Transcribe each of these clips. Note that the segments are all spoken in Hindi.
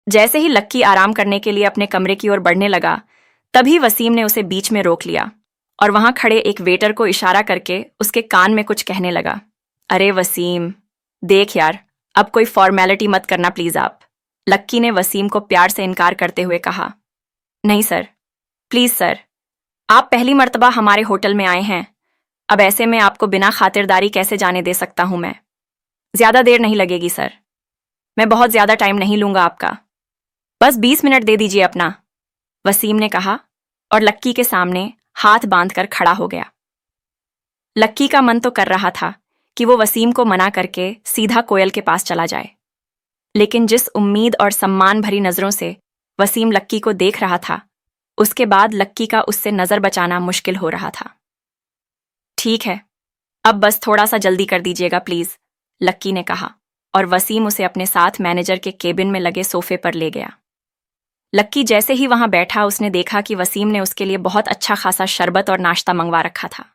जैसे ही लक्की आराम करने के लिए अपने कमरे की ओर बढ़ने लगा, तभी वसीम ने उसे बीच में रोक लिया और वहां खड़े एक वेटर को इशारा करके उसके कान में कुछ कहने लगा। अरे वसीम, देख यार, अब कोई फॉर्मेलिटी मत करना प्लीज आप। लक्की ने वसीम को प्यार से इनकार करते हुए कहा। नहीं सर, प्लीज सर, आप पहली मर्तबा हमारे होटल में आए हैं, अब ऐसे में आपको बिना खातिरदारी कैसे जाने दे सकता हूं मैं। ज्यादा देर नहीं लगेगी सर, मैं बहुत ज्यादा टाइम नहीं लूंगा आपका, बस 20 मिनट दे दीजिए अपना, वसीम ने कहा और लक्की के सामने हाथ बांधकर खड़ा हो गया। लक्की का मन तो कर रहा था कि वो वसीम को मना करके सीधा कोयल के पास चला जाए, लेकिन जिस उम्मीद और सम्मान भरी नजरों से वसीम लक्की को देख रहा था, उसके बाद लक्की का उससे नजर बचाना मुश्किल हो रहा था। ठीक है, अब बस थोड़ा सा जल्दी कर दीजिएगा प्लीज, लक्की ने कहा और वसीम उसे अपने साथ मैनेजर के केबिन में लगे सोफे पर ले गया। लक्की जैसे ही वहां बैठा, उसने देखा कि वसीम ने उसके लिए बहुत अच्छा खासा शरबत और नाश्ता मंगवा रखा था।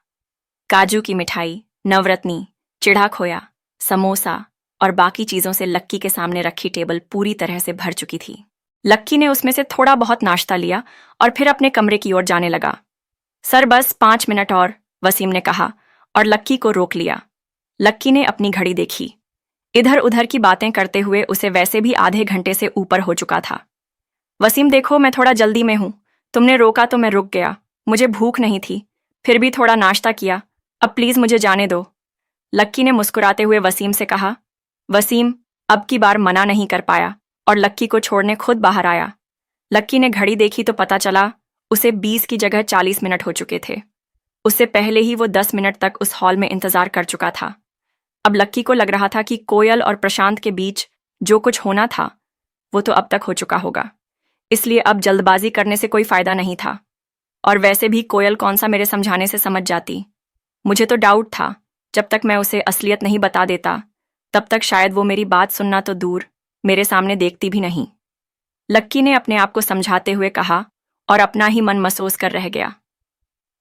काजू की मिठाई, नवरत्नी, चिढ़ा खोया, समोसा और बाकी चीजों से लक्की के सामने रखी टेबल पूरी तरह से भर चुकी थी। लक्की ने उसमें से थोड़ा बहुत नाश्ता लिया और फिर अपने कमरे की ओर जाने लगा। सर बस 5 मिनट और, वसीम ने कहा और लक्की को रोक लिया। लक्की ने अपनी घड़ी देखी। इधर उधर की बातें करते हुए उसे वैसे भी आधे घंटे से ऊपर हो चुका था। वसीम देखो, मैं थोड़ा जल्दी में हूं, तुमने रोका तो मैं रुक गया, मुझे भूख नहीं थी, फिर भी थोड़ा नाश्ता किया, अब प्लीज मुझे जाने दो, लक्की ने मुस्कुराते हुए वसीम से कहा। वसीम अब की बार मना नहीं कर पाया और लक्की को छोड़ने खुद बाहर आया। लक्की ने घड़ी देखी तो पता चला उसे 20 की जगह 40 मिनट हो चुके थे। उससे पहले ही वो 10 मिनट तक उस हॉल में इंतजार कर चुका था। अब लक्की को लग रहा था कि कोयल और प्रशांत के बीच जो कुछ होना था वो तो अब तक हो चुका होगा, इसलिए अब जल्दबाजी करने से कोई फायदा नहीं था। और वैसे भी कोयल कौन सा मेरे समझाने से समझ जाती। मुझे तो डाउट था, जब तक मैं उसे असलियत नहीं बता देता तब तक शायद वो मेरी बात सुनना तो दूर, मेरे सामने देखती भी नहीं, लक्की ने अपने आप को समझाते हुए कहा और अपना ही मन महसूस कर रह गया।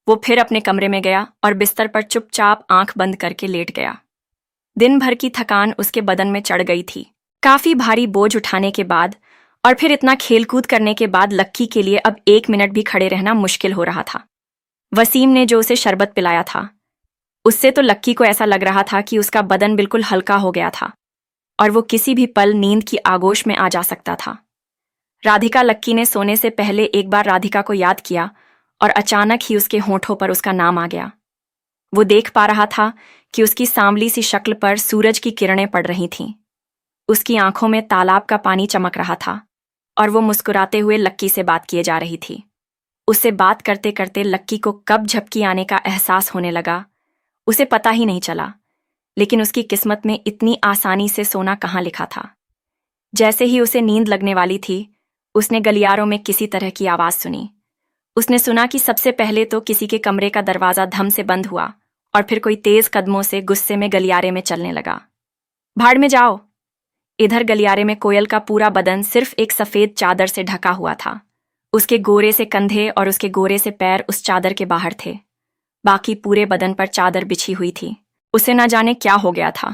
वो फिर अपने कमरे में गया और बिस्तर पर चुपचाप आंख बंद करके लेट गया। दिन भर की थकान उसके बदन में चढ़ गई थी। काफी भारी बोझ उठाने के बाद और फिर इतना खेलकूद करने के बाद लक्की के लिए अब 1 मिनट भी खड़े रहना मुश्किल हो रहा था। वसीम ने जो उसे शरबत पिलाया था, उससे तो लक्की को ऐसा लग रहा था कि उसका बदन बिल्कुल हल्का हो गया था और वो किसी भी पल नींद की आगोश में आ जा सकता था। राधिका, लक्की ने सोने से पहले एक बार राधिका को याद किया और अचानक ही उसके होठों पर उसका नाम आ गया। वो देख पा रहा था कि उसकी सांवली सी शक्ल पर सूरज की किरणें पड़ रही थीं। उसकी आंखों में तालाब का पानी चमक रहा था और वो मुस्कुराते हुए लक्की से बात किए जा रही थी। उससे बात करते करते लक्की को कब झपकी आने का एहसास होने लगा, उसे पता ही नहीं चला, लेकिन उसकी किस्मत में इतनी आसानी से सोना कहाँ लिखा था। जैसे ही उसे नींद लगने वाली थी, उसने गलियारों में किसी तरह की आवाज सुनी। उसने सुना कि सबसे पहले तो किसी के कमरे का दरवाजा धम से बंद हुआ और फिर कोई तेज कदमों से गुस्से में गलियारे में चलने लगा। भाड़ में जाओ। इधर गलियारे में कोयल का पूरा बदन सिर्फ एक सफेद चादर से ढका हुआ था। उसके गोरे से कंधे और उसके गोरे से पैर उस चादर के बाहर थे, बाकी पूरे बदन पर चादर बिछी हुई थी। उसे न जाने क्या हो गया था,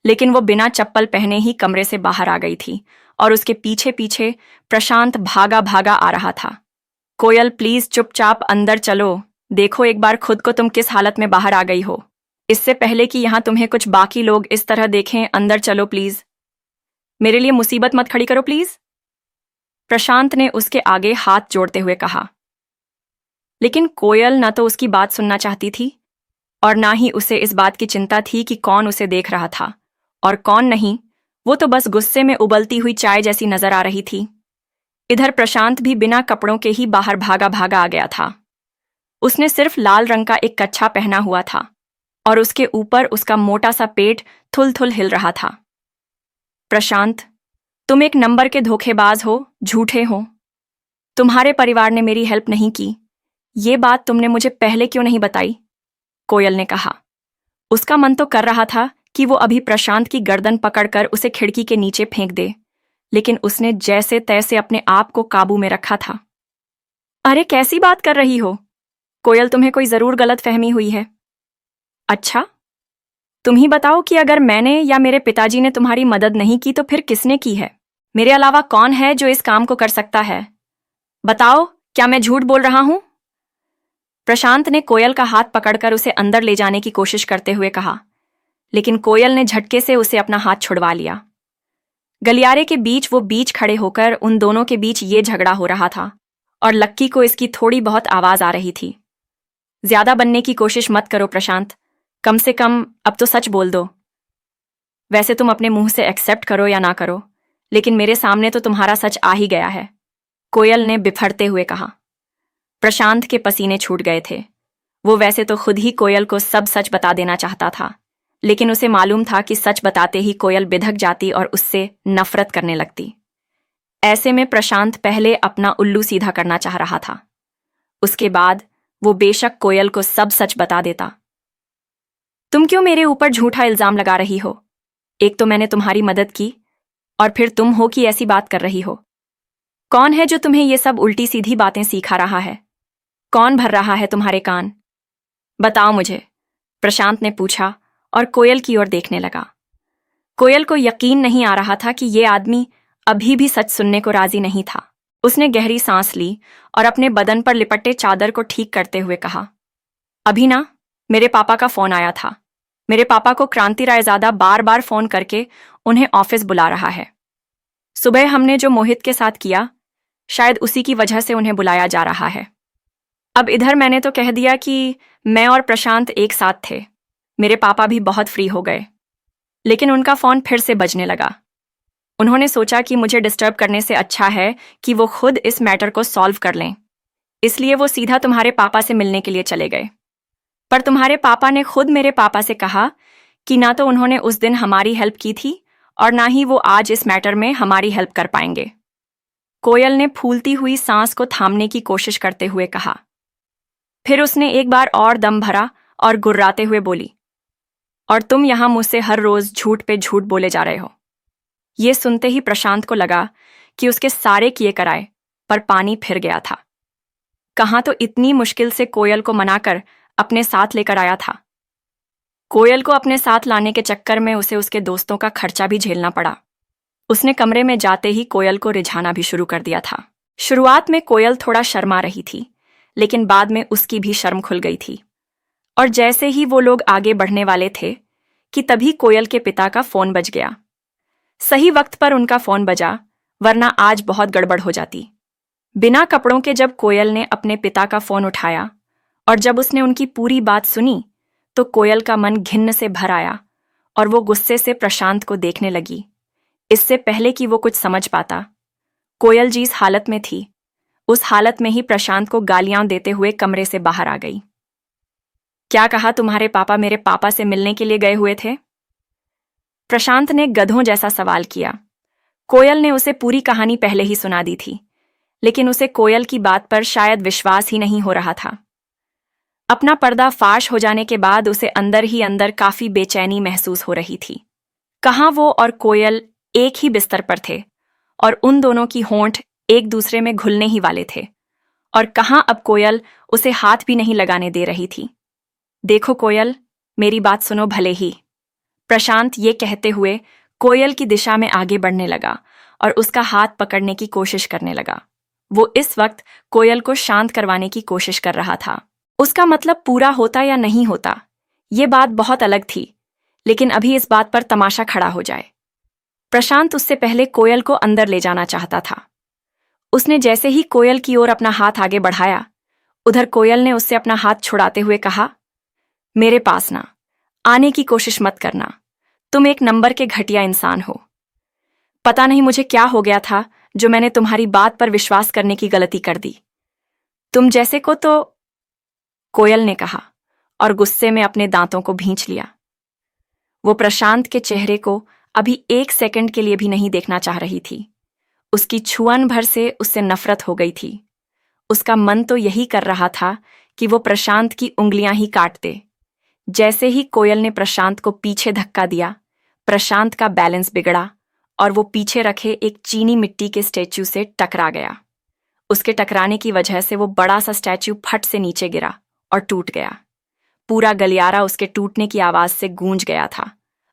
लेकिन वो बिना चप्पल पहने ही कमरे से बाहर आ गई थी और उसके पीछे पीछे प्रशांत भागा भागा आ रहा था। कोयल प्लीज चुपचाप अंदर चलो, देखो एक बार खुद को तुम किस हालत में बाहर आ गई हो, इससे पहले कि यहां तुम्हें कुछ बाकी लोग इस तरह देखें, अंदर चलो प्लीज, मेरे लिए मुसीबत मत खड़ी करो प्लीज, प्रशांत ने उसके आगे हाथ जोड़ते हुए कहा। लेकिन कोयल न तो उसकी बात सुनना चाहती थी और ना ही उसे इस बात की चिंता थी कि कौन उसे देख रहा था और कौन नहीं। वो तो बस गुस्से में उबलती हुई चाय जैसी नजर आ रही थी। इधर प्रशांत भी बिना कपड़ों के ही बाहर भागा भागा आ गया था। उसने सिर्फ लाल रंग का एक कच्छा पहना हुआ था और उसके ऊपर उसका मोटा सा पेट थुल थुल हिल रहा था। प्रशांत, तुम एक नंबर के धोखेबाज हो, झूठे हो। तुम्हारे परिवार ने मेरी हेल्प नहीं की, ये बात तुमने मुझे पहले क्यों नहीं बताई, कोयल ने कहा। उसका मन तो कर रहा था कि वो अभी प्रशांत की गर्दन पकड़कर उसे खिड़की के नीचे फेंक दे, लेकिन उसने जैसे तैसे अपने आप को काबू में रखा था। अरे कैसी बात कर रही हो कोयल, तुम्हें कोई जरूर गलत फहमी हुई है। अच्छा, तुम ही बताओ कि अगर मैंने या मेरे पिताजी ने तुम्हारी मदद नहीं की तो फिर किसने की है। मेरे अलावा कौन है जो इस काम को कर सकता है? बताओ, क्या मैं झूठ बोल रहा हूं? प्रशांत ने कोयल का हाथ पकड़कर उसे अंदर ले जाने की कोशिश करते हुए कहा, लेकिन कोयल ने झटके से उसे अपना हाथ छुड़वा लिया। गलियारे के बीच वो बीच खड़े होकर उन दोनों के बीच ये झगड़ा हो रहा था और लक्की को इसकी थोड़ी बहुत आवाज आ रही थी। ज्यादा बनने की कोशिश मत करो प्रशांत, कम से कम अब तो सच बोल दो। वैसे तुम अपने मुंह से एक्सेप्ट करो या ना करो, लेकिन मेरे सामने तो तुम्हारा सच आ ही गया है, कोयल ने बिफरते हुए कहा। प्रशांत के पसीने छूट गए थे। वो वैसे तो खुद ही कोयल को सब सच बता देना चाहता था, लेकिन उसे मालूम था कि सच बताते ही कोयल बिधक जाती और उससे नफरत करने लगती। ऐसे में प्रशांत पहले अपना उल्लू सीधा करना चाह रहा था। उसके बाद वो बेशक कोयल को सब सच बता देता। तुम क्यों मेरे ऊपर झूठा इल्जाम लगा रही हो? एक तो मैंने तुम्हारी मदद की और फिर तुम हो कि ऐसी बात कर रही हो। कौन है जो तुम्हें ये सब उल्टी सीधी बातें सिखा रहा है? कौन भर रहा है तुम्हारे कान? बताओ मुझे, प्रशांत ने पूछा और कोयल की ओर देखने लगा। कोयल को यकीन नहीं आ रहा था कि ये आदमी अभी भी सच सुनने को राजी नहीं था। उसने गहरी सांस ली और अपने बदन पर लिपटे चादर को ठीक करते हुए कहा, अभी ना मेरे पापा का फोन आया था। मेरे पापा को क्रांति रायजादा बार बार फोन करके उन्हें ऑफिस बुला रहा है। सुबह हमने जो मोहित के साथ किया, शायद उसी की वजह से उन्हें बुलाया जा रहा है। अब इधर मैंने तो कह दिया कि मैं और प्रशांत एक साथ थे। मेरे पापा भी बहुत फ्री हो गए, लेकिन उनका फोन फिर से बजने लगा। उन्होंने सोचा कि मुझे डिस्टर्ब करने से अच्छा है कि वो खुद इस मैटर को सॉल्व कर लें, इसलिए वो सीधा तुम्हारे पापा से मिलने के लिए चले गए। पर तुम्हारे पापा ने खुद मेरे पापा से कहा कि ना तो उन्होंने उस दिन हमारी हेल्प की थी और ना ही वो आज इस मैटर में हमारी हेल्प कर पाएंगे। कोयल ने फूलती हुई सांस को थामने की कोशिश करते हुए कहा। फिर उसने एक बार और दम भरा और गुर्राते हुए बोली, और तुम यहां मुझसे हर रोज झूठ पे झूठ बोले जा रहे हो। ये सुनते ही प्रशांत को लगा कि उसके सारे किए कराए पर पानी फिर गया था। कहाँ तो इतनी मुश्किल से कोयल को मनाकर अपने साथ लेकर आया था। कोयल को अपने साथ लाने के चक्कर में उसे उसके दोस्तों का खर्चा भी झेलना पड़ा। उसने कमरे में जाते ही कोयल को रिझाना भी शुरू कर दिया था। शुरुआत में कोयल थोड़ा शर्मा रही थी, लेकिन बाद में उसकी भी शर्म खुल गई थी। और जैसे ही वो लोग आगे बढ़ने वाले थे कि तभी कोयल के पिता का फोन बज गया। सही वक्त पर उनका फोन बजा, वरना आज बहुत गड़बड़ हो जाती। बिना कपड़ों के जब कोयल ने अपने पिता का फोन उठाया और जब उसने उनकी पूरी बात सुनी, तो कोयल का मन घिन्न से भर आया और वो गुस्से से प्रशांत को देखने लगी। इससे पहले कि वो कुछ समझ पाता, कोयल जिस हालत में थी, उस हालत में ही प्रशांत को गालियां देते हुए कमरे से बाहर आ गई। क्या कहा तुम्हारे पापा मेरे पापा से मिलने के लिए गए हुए थे? प्रशांत ने गधों जैसा सवाल किया। कोयल ने उसे पूरी कहानी पहले ही सुना दी थी, लेकिन उसे कोयल की बात पर शायद विश्वास ही नहीं हो रहा था। अपना पर्दा फाश हो जाने के बाद उसे अंदर ही अंदर काफी बेचैनी महसूस हो रही थी। कहाँ वो और कोयल एक ही बिस्तर पर थे और उन दोनों की होंठ एक दूसरे में घुलने ही वाले थे, और कहाँ अब कोयल उसे हाथ भी नहीं लगाने दे रही थी। देखो कोयल, मेरी बात सुनो भले ही। प्रशांत ये कहते हुए कोयल की दिशा में आगे बढ़ने लगा और उसका हाथ पकड़ने की कोशिश करने लगा। वो इस वक्त कोयल को शांत करवाने की कोशिश कर रहा था। उसका मतलब पूरा होता या नहीं होता, ये बात बहुत अलग थी, लेकिन अभी इस बात पर तमाशा खड़ा हो जाए। प्रशांत उससे पहले कोयल को अंदर ले जाना चाहता था। उसने जैसे ही कोयल की ओर अपना हाथ आगे बढ़ाया, उधर कोयल ने उससे अपना हाथ छुड़ाते हुए कहा, मेरे पास ना आने की कोशिश मत करना। तुम एक नंबर के घटिया इंसान हो। पता नहीं मुझे क्या हो गया था जो मैंने तुम्हारी बात पर विश्वास करने की गलती कर दी। तुम जैसे को तो, कोयल ने कहा और गुस्से में अपने दांतों को भींच लिया। वो प्रशांत के चेहरे को अभी एक सेकंड के लिए भी नहीं देखना चाह रही थी। उसकी छुअन भर से उससे नफरत हो गई थी। उसका मन तो यही कर रहा था कि वो प्रशांत की उंगलियां ही काट दे। जैसे ही कोयल ने प्रशांत को पीछे धक्का दिया, प्रशांत का बैलेंस बिगड़ा और वो पीछे रखे एक चीनी मिट्टी के स्टैच्यू से टकरा गया। उसके टकराने की वजह से वो बड़ा सा स्टैच्यू फट से नीचे गिरा और टूट गया। पूरा गलियारा उसके टूटने की आवाज से गूंज गया था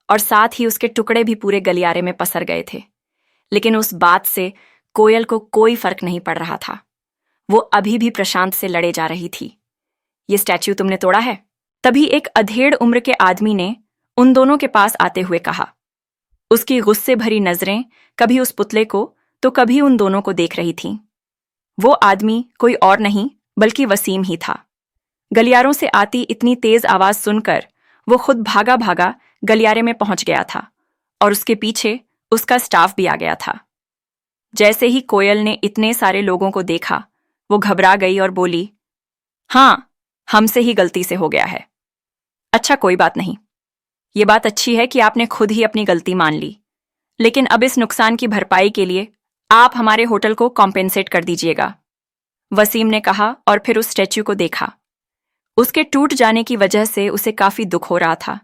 और साथ ही उसके टुकड़े भी पूरे गलियारे में पसर गए थे। लेकिन उस बात से कोयल को कोई फर्क नहीं पड़ रहा था। वो अभी भी प्रशांत से लड़े जा रही थी। ये स्टैच्यू तुमने तोड़ा है? तभी एक अधेड़ उम्र के आदमी ने उन दोनों के पास आते हुए कहा। उसकी गुस्से भरी नजरें कभी उस पुतले को तो कभी उन दोनों को देख रही थीं। वो आदमी कोई और नहीं बल्कि वसीम ही था। गलियारों से आती इतनी तेज आवाज सुनकर वो खुद भागा भागा गलियारे में पहुंच गया था और उसके पीछे उसका स्टाफ भी आ गया था। जैसे ही कोयल ने इतने सारे लोगों को देखा, वो घबरा गई और बोली, हाँ, हमसे ही गलती से हो गया है। अच्छा, कोई बात नहीं। ये बात अच्छी है कि आपने खुद ही अपनी गलती मान ली, लेकिन अब इस नुकसान की भरपाई के लिए आप हमारे होटल को कॉम्पेंसेट कर दीजिएगा, वसीम ने कहा और फिर उस स्टैच्यू को देखा। उसके टूट जाने की वजह से उसे काफी दुख हो रहा था,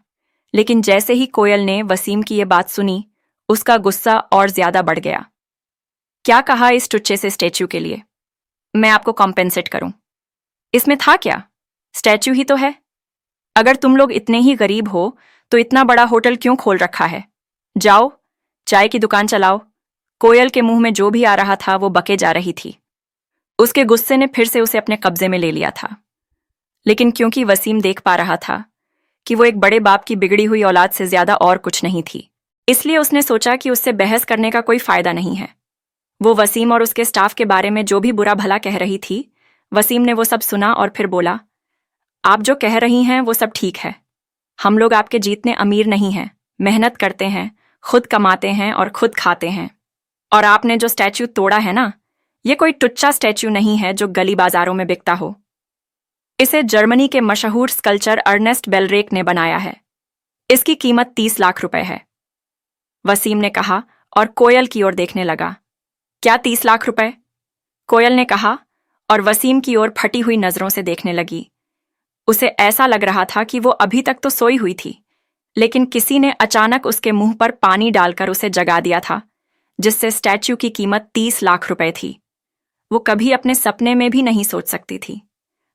लेकिन जैसे ही कोयल ने वसीम की ये बात सुनी, उसका गुस्सा और ज्यादा बढ़ गया। क्या कहा इस टुच्चे से स्टैच्यू के लिए मैं आपको कॉम्पेंसेट करूं? इसमें था क्या? स्टैच्यू ही तो है। अगर तुम लोग इतने ही गरीब हो तो इतना बड़ा होटल क्यों खोल रखा है? जाओ, चाय की दुकान चलाओ। कोयल के मुंह में जो भी आ रहा था वो बके जा रही थी। उसके गुस्से ने फिर से उसे अपने कब्जे में ले लिया था, लेकिन क्योंकि वसीम देख पा रहा था कि वो एक बड़े बाप की बिगड़ी हुई औलाद से ज्यादा और कुछ नहीं थी, इसलिए उसने सोचा कि उससे बहस करने का कोई फायदा नहीं है। वो वसीम और उसके स्टाफ के बारे में जो भी बुरा भला कह रही थी, वसीम ने वो सब सुना और फिर बोला, आप जो कह रही हैं वो सब ठीक है। हम लोग आपके जितने अमीर नहीं हैं, मेहनत करते हैं, खुद कमाते हैं और खुद खाते हैं। और आपने जो स्टैच्यू तोड़ा है ना, ये कोई टुच्चा स्टैच्यू नहीं है जो गली बाजारों में बिकता हो। इसे जर्मनी के मशहूर स्कल्पचर अर्नेस्ट बेलरेक ने बनाया है। इसकी कीमत 30 लाख रुपए है, वसीम ने कहा और कोयल की ओर देखने लगा। क्या 30 लाख रुपए? कोयल ने कहा और वसीम की ओर फटी हुई नजरों से देखने लगी। उसे ऐसा लग रहा था कि वो अभी तक तो सोई हुई थी, लेकिन किसी ने अचानक उसके मुंह पर पानी डालकर उसे जगा दिया था, जिससे स्टैच्यू की कीमत 30 लाख रुपए थी। वो कभी अपने सपने में भी नहीं सोच सकती थी।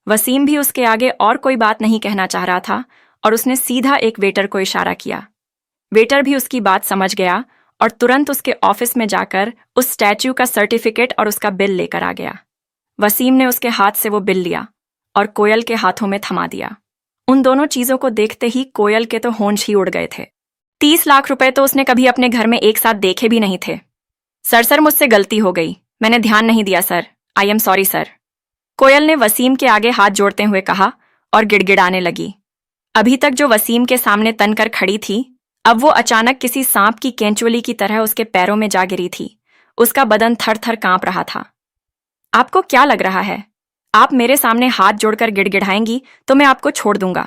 वसीम भी उसके आगे और कोई बात नहीं कहना चाह रहा था और उसने सीधा एक वेटर को इशारा किया। वेटर भी उसकी बात समझ गया और तुरंत उसके ऑफिस में जाकर उस स्टैच्यू का सर्टिफिकेट और उसका बिल लेकर आ गया। वसीम ने उसके हाथ से वो बिल लिया और कोयल के हाथों में थमा दिया। उन दोनों चीजों को देखते ही कोयल के तो होंठ ही उड़ गए थे। 30 लाख रुपए तो उसने कभी अपने घर में एक साथ देखे भी नहीं थे। सर मुझसे गलती हो गई, मैंने ध्यान नहीं दिया sir, I am sorry sir, Koyal ने वसीम के आगे हाथ जोड़ते हुए कहा और गिड़गिड़ाने लगी। अभी तक जो वसीम के सामने तनकर खड़ी थी, अब वो अचानक किसी सांप की केंचुली की तरह उसके पैरों में जा गिरी थी। उसका बदन थर थर कांप रहा था। आपको क्या लग रहा है, आप मेरे सामने हाथ जोड़कर गिड़गिड़ाएंगी तो मैं आपको छोड़ दूंगा?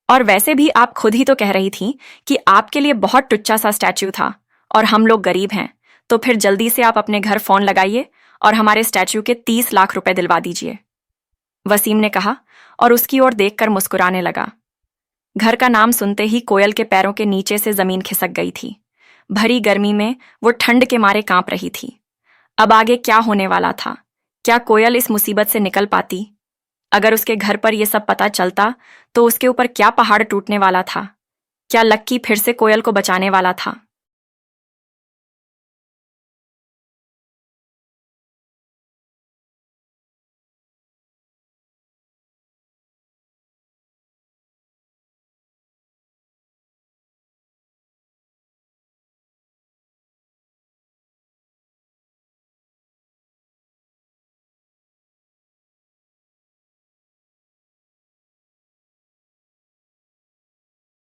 और वैसे भी आप खुद ही तो कह रही थी कि आपके लिए बहुत टुच्चा सा स्टैच्यू था और हम लोग गरीब हैं, तो फिर जल्दी से आप अपने घर फोन लगाइए और हमारे स्टैच्यू के 30 लाख रुपए दिलवा दीजिए, वसीम ने कहा और उसकी ओर देखकर मुस्कुराने लगा। घर का नाम सुनते ही कोयल के पैरों के नीचे से जमीन खिसक गई थी। भरी गर्मी में वो ठंड के मारे कांप रही थी। अब आगे क्या होने वाला था? क्या कोयल इस मुसीबत से निकल पाती? अगर उसके घर पर यह सब पता चलता तो उसके ऊपर क्या पहाड़ टूटने वाला था? क्या लक्की फिर से कोयल को बचाने वाला था?